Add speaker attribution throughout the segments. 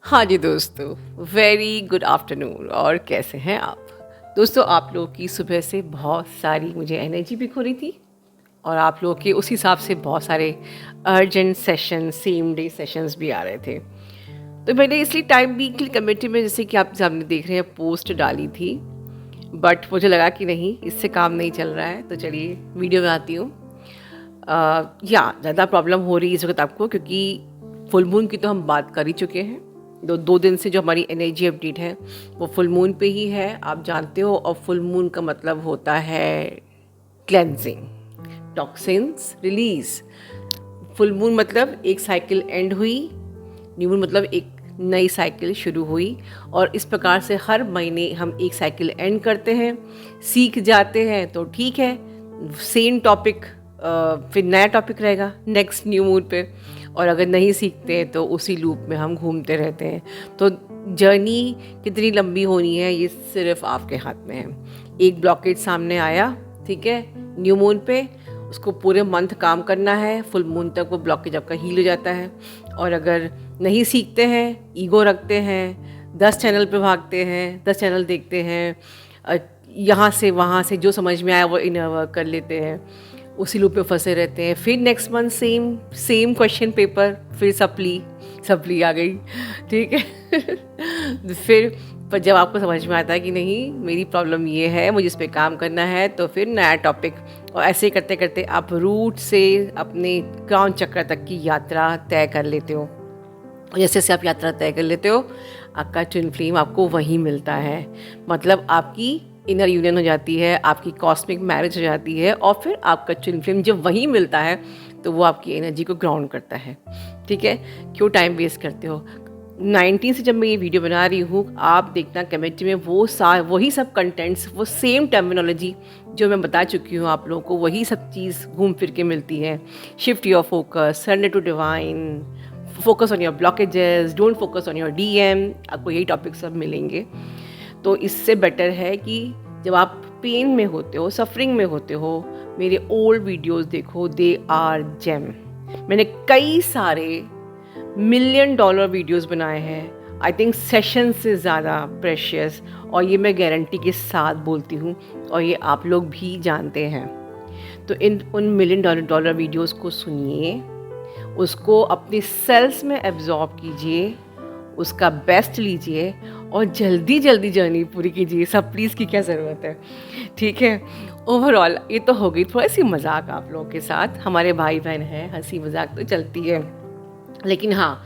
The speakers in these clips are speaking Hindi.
Speaker 1: हाँ जी दोस्तों, वेरी गुड आफ्टरनून। और कैसे हैं आप दोस्तों? आप लोगों की सुबह से बहुत सारी मुझे एनर्जी भी खो रही थी और आप लोगों के उस हिसाब से बहुत सारे urgent session, same day sessions भी आ रहे थे। तो मैंने इसलिए टाइम वीकली कमेटी में, जैसे कि आप सामने देख रहे हैं, पोस्ट डाली थी। बट मुझे लगा कि नहीं, इससे काम नहीं चल रहा है, तो चलिए वीडियो में आती हूँ। या ज़्यादा प्रॉब्लम हो रही है इस वक्त आपको, क्योंकि फुल मून की तो हम बात कर ही चुके हैं। दो दिन से जो हमारी एनर्जी अपडेट है वो फुल मून पे ही है, आप जानते हो। और फुल मून का मतलब होता है cleansing, toxins release. Full moon मतलब एक साइकिल एंड हुई, न्यू मून मतलब एक नई साइकिल शुरू हुई। और इस प्रकार से हर महीने हम एक साइकिल एंड करते हैं, सीख जाते हैं तो ठीक है, सेम टॉपिक, फिर नया टॉपिक रहेगा नेक्स्ट न्यू मून पे। और अगर नहीं सीखते हैं तो उसी लूप में हम घूमते रहते हैं। तो जर्नी कितनी लंबी होनी है ये सिर्फ आपके हाथ में है। एक ब्लॉकेज सामने आया, ठीक है, न्यू मून पे, उसको पूरे मंथ काम करना है, फुल मून तक वो ब्लॉकेज आपका हील हो जाता है। और अगर नहीं सीखते हैं, ईगो रखते हैं, 10 चैनल पे भागते हैं, 10 चैनल देखते हैं, यहाँ से वहाँ से जो समझ में आया वो इनर वर्क कर लेते हैं, उसी लूप में फंसे रहते हैं। फिर next month same same question paper, फिर सप्ली आ गई, ठीक है। फिर पर जब आपको समझ में आता है कि नहीं, मेरी प्रॉब्लम ये है, मुझे इस पे काम करना है, तो फिर नया टॉपिक। और ऐसे करते करते आप रूट से अपने क्राउन चक्र तक की यात्रा तय कर लेते हो। जैसे जैसे आप यात्रा तय कर लेते हो, आपका ट्विन फ्लेम आपको वहीं मिलता है। मतलब आपकी इनर यूनियन हो जाती है, आपकी कॉस्मिक मैरिज हो जाती है, और फिर आपका ट्विन फ्लेम जब वहीं मिलता है तो वो आपकी एनर्जी को ग्राउंड करता है, ठीक है। क्यों टाइम वेस्ट करते हो? 19 से जब मैं ये वीडियो बना रही हूँ, आप देखना कमेटी में वही सब कंटेंट्स, वो सेम टर्मिनोलॉजी जो मैं बता चुकी हूँ आप लोगों को, वही सब चीज़ घूम फिर के मिलती है। Shift your focus, surrender to divine, focus on your blockages, don't focus on your DM, आपको यही टॉपिक सब मिलेंगे। तो इससे बेटर है कि जब आप पेन में होते हो, सफरिंग में होते हो, मेरे ओल्ड वीडियोस देखो, दे आर जेम। मैंने कई सारे $1,000,000 वीडियोस बनाए हैं, आई थिंक सेशन से ज़्यादा प्रेशियस, और ये मैं गारंटी के साथ बोलती हूँ, और ये आप लोग भी जानते हैं। तो उन $1,000,000 वीडियोस को सुनिए, उसको अपनी सेल्स में एब्जॉर्ब कीजिए, उसका बेस्ट लीजिए और जल्दी जल्दी जर्नी पूरी कीजिए। सब प्लीज़ की क्या ज़रूरत है, ठीक है। ओवरऑल ये तो हो गई थोड़ी सी मजाक आप लोगों के साथ, हमारे भाई बहन हैं, हंसी मजाक तो चलती है। लेकिन हाँ,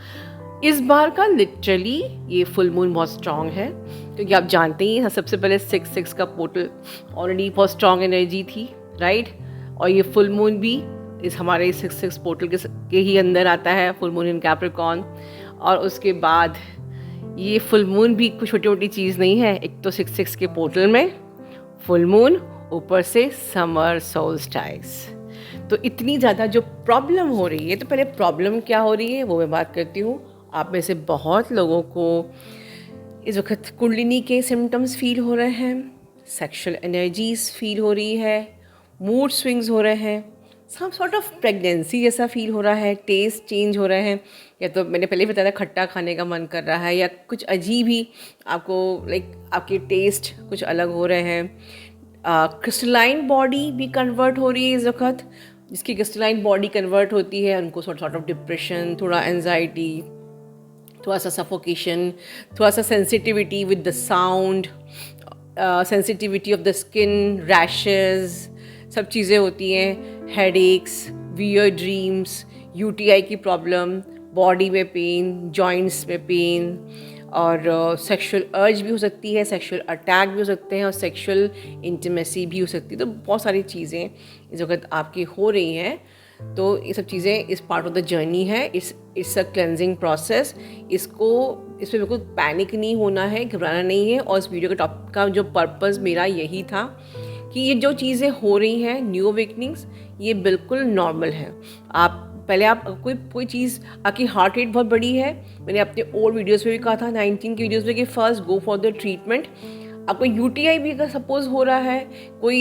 Speaker 1: इस बार का लिटरली ये फुल मून बहुत स्ट्रॉन्ग है, क्योंकि आप जानते ही हैं सबसे पहले 6-6 का पोर्टल ऑलरेडी बहुत स्ट्रॉन्ग एनर्जी थी, राइट। और ये फुल मून भी इस हमारे 6-6 पोर्टल के ही अंदर आता है, फुल मून इन कैप्रिकॉर्न। और उसके बाद ये फुल मून भी कुछ छोटी मोटी चीज़ नहीं है। एक तो 6-6 के पोर्टल में फुल मून, ऊपर से समर सोल्स्टाइस। तो इतनी ज़्यादा जो प्रॉब्लम हो रही है, तो पहले प्रॉब्लम क्या हो रही है वो मैं बात करती हूँ। आप में से बहुत लोगों को इस वक्त कुंडलिनी के सिम्टम्स फील हो रहे हैं, सेक्सुअल एनर्जीज फील हो रही है, मूड स्विंग्स हो रहे हैं, सम सॉर्ट ऑफ प्रेगनेंसी जैसा फील हो रहा है, टेस्ट चेंज हो रहे हैं, या तो मैंने पहले ही बताया खट्टा खाने का मन कर रहा है, या कुछ अजीब ही आपको आपके टेस्ट कुछ अलग हो रहे हैं। क्रिस्टलाइन बॉडी भी कन्वर्ट हो रही है इस वक्त। जिसकी क्रिस्टलाइन बॉडी कन्वर्ट होती है उनको सॉर्ट ऑफ डिप्रेशन, थोड़ा एंजाइटी, थोड़ा सा सफोकेशन, थोड़ा सा sensitivity with the sound, sensitivity of the skin, rashes, सब चीज़ें होती हैं। हेडेक्स, वियर्ड ड्रीम्स, यूटीआई की प्रॉब्लम, बॉडी में पेन, जॉइंट्स में पेन, और सेक्सुअल अर्ज भी हो सकती है, सेक्सुअल अटैक भी हो सकते हैं, और सेक्सुअल इंटीमेसी भी हो सकती है। तो बहुत सारी चीज़ें इस वक्त आपकी हो रही हैं। तो ये सब चीज़ें इस पार्ट ऑफ द जर्नी है, इट्स अ क्लेंजिंग प्रोसेस। इस पर बिल्कुल पैनिक नहीं होना है, घबराना नहीं है। और इस वीडियो के टॉपिक का जो पर्पस मेरा यही था कि ये जो चीज़ें हो रही हैं, न्यू अवेकनिंग्स, ये बिल्कुल नॉर्मल है। आप कोई चीज़, आपकी हार्ट रेट बहुत बड़ी है, मैंने अपने ओल्ड वीडियोस में भी कहा था, 19 की वीडियोस में, कि first go for the treatment. आपको यूटीआई भी अगर सपोज हो रहा है, कोई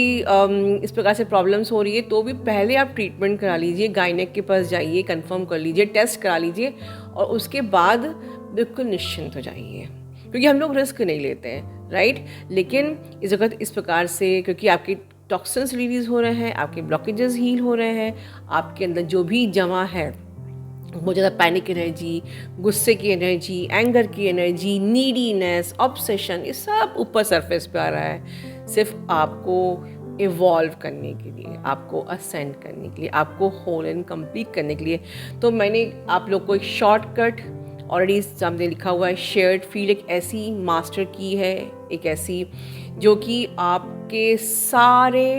Speaker 1: इस प्रकार से प्रॉब्लम्स हो रही है, तो भी पहले आप ट्रीटमेंट करा लीजिए, गायनेक के पास जाइए, कंफर्म कर लीजिए, टेस्ट करा लीजिए, और उसके बाद बिल्कुल निश्चिंत हो जाइए, क्योंकि हम लोग रिस्क नहीं लेते हैं, राइट। लेकिन इस वक्त इस प्रकार से, क्योंकि आपके टॉक्सिन्स रिलीज़ हो रहे हैं, आपके ब्लॉकेजेस हील हो रहे हैं, आपके अंदर जो भी जमा है, बहुत ज़्यादा पैनिक एनर्जी, गुस्से की एनर्जी, एंगर की एनर्जी, नीडीनेस, ऑब्सेशन, ये सब ऊपर सरफेस पे आ रहा है सिर्फ आपको इवॉल्व करने के लिए, आपको असेंड करने के लिए, आपको होल एंड कंप्लीट करने के लिए। तो मैंने आप लोग को एक शॉर्टकट ऑलरेडी सामने लिखा हुआ है, शेयर्ड फील्ड एक ऐसी मास्टर की है, एक ऐसी जो कि आपके सारे,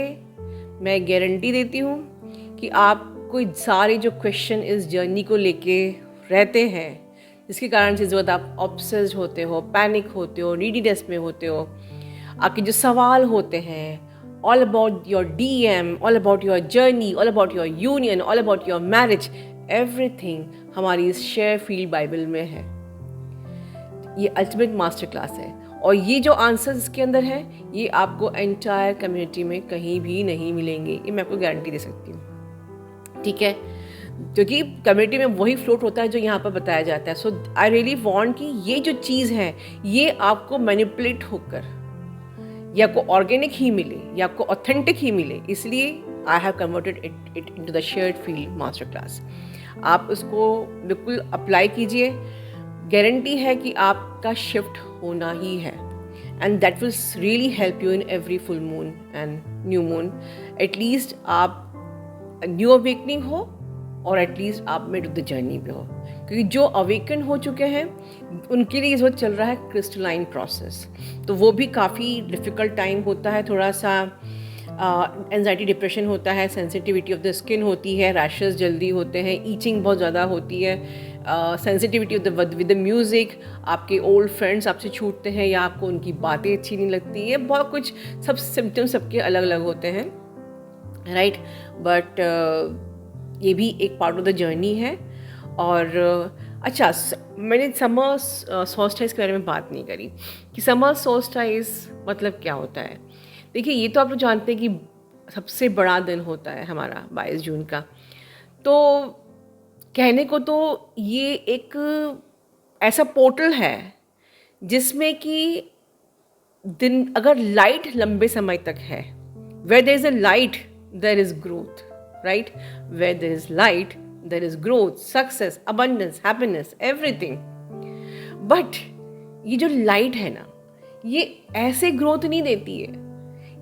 Speaker 1: मैं गारंटी देती हूँ कि आप कोई सारे जो क्वेश्चन इस जर्नी को लेके रहते हैं, जिसके कारण से ज़रूरत आप ऑब्सेस्ड होते हो, पैनिक होते हो, नीडीनेस में होते हो, आपके जो सवाल होते हैं, all about your DM, all about your journey, all about your union, all about your marriage, everything हमारी इस शेयर फील्ड बाइबल में है। ये अल्टीमेट मास्टर क्लास है, और ये जो आंसर्स इसके अंदर हैं, ये आपको एंटायर कम्युनिटी में कहीं भी नहीं मिलेंगे, ये मैं आपको गारंटी दे सकती हूँ, ठीक है। क्योंकि कम्युनिटी में वही फ्लोट होता है जो यहाँ पर बताया जाता है। सो आई रियली वांट कि ये जो चीज़ है, ये आपको मैनिपुलेट होकर, या आपको ऑर्गेनिक ही मिले, या आपको ऑथेंटिक ही मिले, इसलिए I have converted it into the shared field master class. आप उसको बिल्कुल अप्लाई कीजिए, गारंटी है कि आपका शिफ्ट होना ही है, and that will really help you in every full moon and new moon. At least आप न्यू अवेकनिंग हो, और एटलीस्ट आप मिड ऑफ द जर्नी पे हो, क्योंकि जो अवेकन हो चुके हैं उनके लिए इस वक्त चल रहा है क्रिस्टलाइन प्रोसेस, तो वो भी काफ़ी डिफ़िकल्ट टाइम होता है, थोड़ा सा एंजाइटी, डिप्रेशन होता है, सेंसिटिविटी ऑफ द स्किन होती है, रैशेस जल्दी होते हैं, ईचिंग बहुत ज़्यादा होती है, sensitivity of the with the music, आपके ओल्ड फ्रेंड्स आपसे छूटते हैं, या आपको उनकी बातें अच्छी नहीं लगती है, बहुत कुछ, सब सिम्टम्स सबके अलग अलग होते हैं, राइट। बट ये भी एक पार्ट ऑफ द जर्नी है। और अच्छा, मैंने समर सोल्स्टिस के बारे में बात नहीं करी कि समर सोल्स्टिस मतलब क्या होता है। देखिए, ये तो आप लोग जानते हैं कि सबसे बड़ा दिन होता है हमारा 22 जून का। तो कहने को तो ये एक ऐसा पोर्टल है जिसमें कि दिन, अगर लाइट लंबे समय तक है, where there is a light there is growth, right? Where there is light there is growth, success, abundance, happiness, everything. But ये जो लाइट है ना, ये ऐसे ग्रोथ नहीं देती है,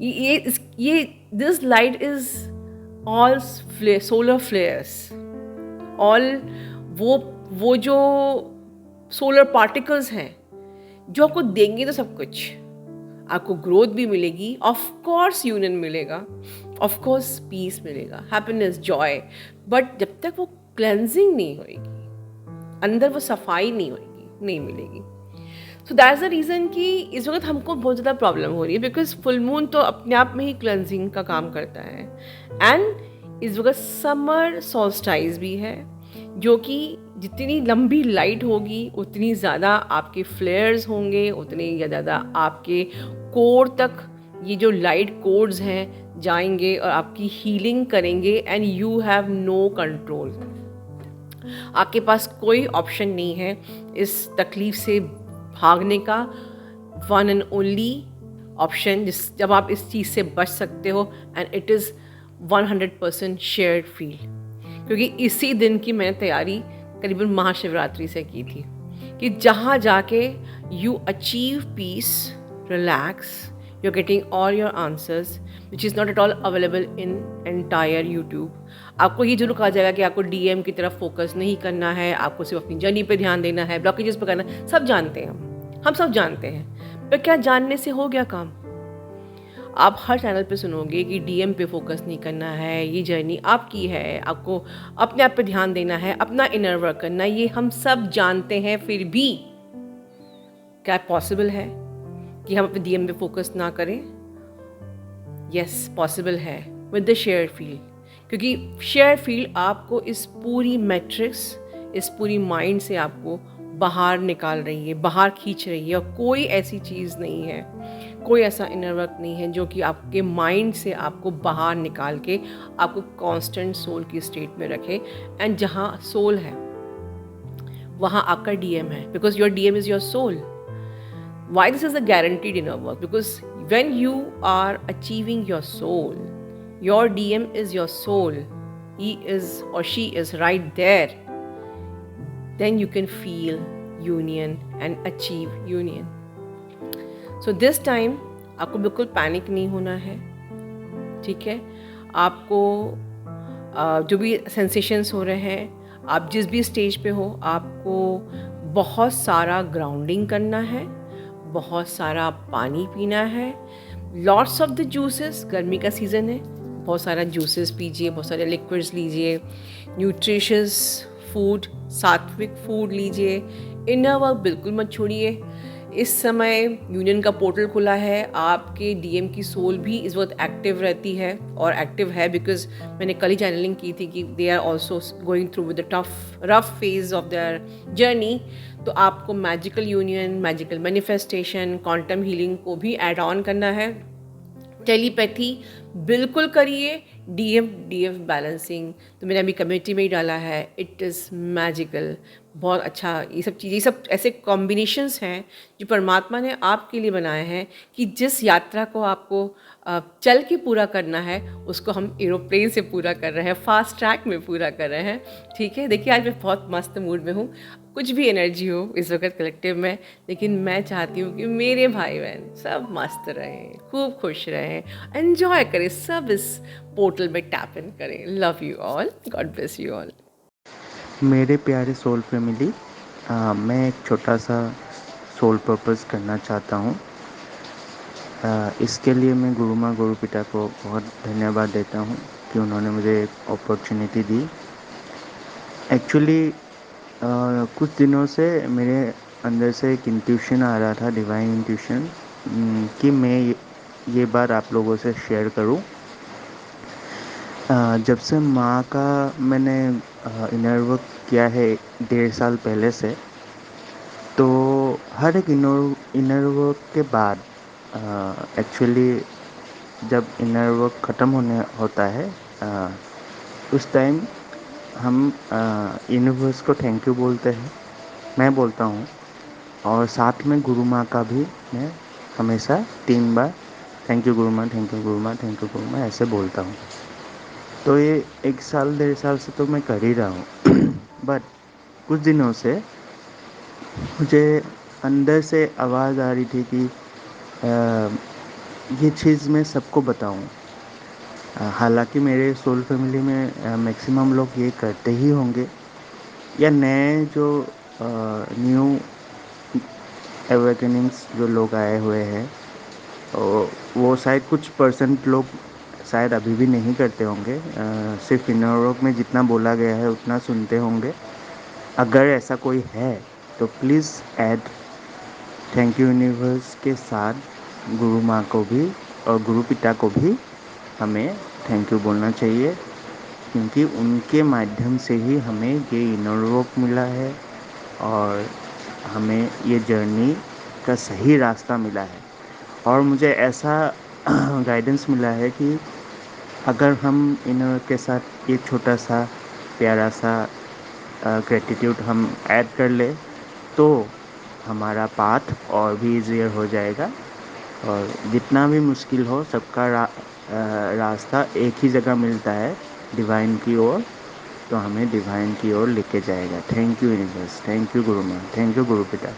Speaker 1: ये this light is all solar flares, all वो जो सोलर पार्टिकल्स हैं जो आपको देंगे तो सब कुछ, आपको ग्रोथ भी मिलेगी, ऑफ कोर्स यूनियन मिलेगा, ऑफ कोर्स पीस मिलेगा, हैप्पीनेस, जॉय, बट जब तक वो क्लेंजिंग नहीं होएगी, अंदर वो सफाई नहीं होएगी, नहीं मिलेगी। So that is the reason कि इस वक्त हमको बहुत ज़्यादा प्रॉब्लम हो रही है, बिकॉज फुल मून तो अपने आप में ही क्लेंजिंग का काम करता है, एंड इस वक्त समर सोल्स्टिस भी है, जो कि जितनी लंबी लाइट होगी उतनी ज़्यादा आपके फ्लेयर्स होंगे, उतने ज़्यादा आपके कोर तक ये जो लाइट कोड्स हैं जाएंगे और आपकी हीलिंग करेंगे, and you have no control. आपके पास कोई ऑप्शन नहीं है इस तकलीफ़ से भागने का। वन एंड ओनली ऑप्शन जब आप इस चीज़ से बच सकते हो, and it is 100% shared feel. क्योंकि इसी दिन की मैंने तैयारी करीबन महाशिवरात्रि से की थी कि जहाँ जाके you achieve peace, relax, you are getting all your answers which is not at all available in entire YouTube. आपको ये जरूर कहा जाएगा कि आपको DM की तरफ फोकस नहीं करना है, आपको सिर्फ अपनी जर्नी पे ध्यान देना है, ब्लॉकेजेस पे करना है, सब जानते हैं, हम सब जानते हैं, पर क्या जानने से हो गया काम? आप हर चैनल पे सुनोगे कि DM पे फोकस नहीं करना है, ये जर्नी आपकी है, आपको अपने आप पे ध्यान देना है, अपना इनर वर्क करना है, ये हम सब जानते हैं। फिर भी क्या पॉसिबल है कि हम अपने DM पे फोकस ना करें? यस, पॉसिबल है विद द शेयर फील्ड, क्योंकि शेयर फील्ड आपको इस पूरी मैट्रिक्स, इस पूरी माइंड से आपको बाहर निकाल रही है, बाहर खींच रही है, और कोई ऐसी चीज़ नहीं है, कोई ऐसा इनर वर्क नहीं है जो कि आपके माइंड से आपको बाहर निकाल के आपको कांस्टेंट सोल की स्टेट में रखे। एंड जहाँ सोल है वहाँ आपका डीएम है, because your DM is your soul. Why this is a guaranteed inner work? Because when you are achieving your soul, your DM is your soul, he is or she is right there, then you can feel union and achieve union. So this time आपको बिल्कुल पैनिक नहीं होना है, ठीक है. आपको जो भी सेंसेशंस हो रहे हैं, आप जिस भी स्टेज पे हो, आपको बहुत सारा ग्राउंडिंग करना है, बहुत सारा पानी पीना है, लॉट्स ऑफ द जूसेस. गर्मी का सीज़न है, बहुत सारा जूसेस पीजिए, बहुत सारे लिक्विड्स लीजिए, न्यूट्रिशियस फूड, सात्विक फूड लीजिए. इनर वर्क बिल्कुल मत छोड़िए. इस समय यूनियन का पोर्टल खुला है, आपके डीएम की सोल भी इस वक्त एक्टिव रहती है, और एक्टिव है बिकॉज मैंने कल ही चैनलिंग की थी कि they are also going through with the rough phase of their journey. तो आपको magical union, magical manifestation, quantum healing को भी ऐड ऑन करना है. टेलीपैथी बिल्कुल करिए. डीएफ बैलेंसिंग तो मैंने अभी कम्युनिटी में ही डाला है. इट इज़ मैजिकल, बहुत अच्छा. ये सब चीज़ें, ये सब ऐसे कॉम्बिनेशंस हैं जो परमात्मा ने आपके लिए बनाए हैं कि जिस यात्रा को आपको चल के पूरा करना है, उसको हम एरोप्लेन से पूरा कर रहे हैं, फास्ट ट्रैक में पूरा कर रहे हैं. ठीक है, देखिए आज मैं बहुत मस्त मूड में हूँ. कुछ भी एनर्जी हो इस वक्त कलेक्टिव में, लेकिन मैं चाहती हूँ कि मेरे भाई बहन सब मस्त रहें, खूब खुश रहें, एन्जॉय करें, सब इस पोर्टल में टैप इन करें. Love you all, God bless you all.
Speaker 2: मेरे प्यारे सोल फैमिली, मैं एक छोटा सा सोल पर्पस करना चाहता हूँ. इसके लिए मैं गुरु माँ गुरु पिता को बहुत धन्यवाद देता हूँ कि उन्होंने मुझे एक अपॉर्चुनिटी दी. एक्चुअली कुछ दिनों से मेरे अंदर से एक इंट्यूशन आ रहा था, डिवाइन इंट्यूशन, कि मैं ये बात आप लोगों से शेयर करूं. जब से माँ का मैंने इनर वर्क किया है 1.5 साल पहले से, तो हर एक इनर वर्क के बाद एक्चुअली जब इनर वर्क ख़त्म होने होता है, उस टाइम हम यूनिवर्स को थैंक यू बोलते हैं. मैं बोलता हूँ, और साथ में गुरु माँ का भी मैं हमेशा 3 बार थैंक यू गुरु माँ, थैंक यू गुरु माँ, थैंक यू गुरु माँ ऐसे बोलता हूँ. तो ये 1 साल 1.5 साल से तो मैं कर ही रहा हूँ. बट कुछ दिनों से मुझे अंदर से आवाज़ आ रही थी कि ये चीज़ मैं सबको बताऊँ. हालांकि मेरे सोल फैमिली में मैक्सिमम लोग ये करते ही होंगे, या नए जो न्यू अवेकनिंग्स जो लोग आए हुए हैं, वो शायद कुछ परसेंट लोग शायद अभी भी नहीं करते होंगे. सिर्फ इनर वर्क में जितना बोला गया है उतना सुनते होंगे. अगर ऐसा कोई है तो please add thank you universe के साथ गुरु माँ को भी और गुरु पिता को भी हमें थैंक यू बोलना चाहिए, क्योंकि उनके माध्यम से ही हमें ये इनर वर्क मिला है और हमें ये जर्नी का सही रास्ता मिला है. और मुझे ऐसा गाइडेंस मिला है कि अगर हम इनर के साथ एक छोटा सा प्यारा सा ग्रेटिट्यूड हम ऐड कर ले, तो हमारा पाथ और भी ईज़ियर हो जाएगा. और जितना भी मुश्किल हो, सबका रास्ता एक ही जगह मिलता है, डिवाइन की ओर. तो हमें डिवाइन की ओर लेके जाएगा. Thank you universe, thank you गुरु माँ, थैंक यू गुरु पिता.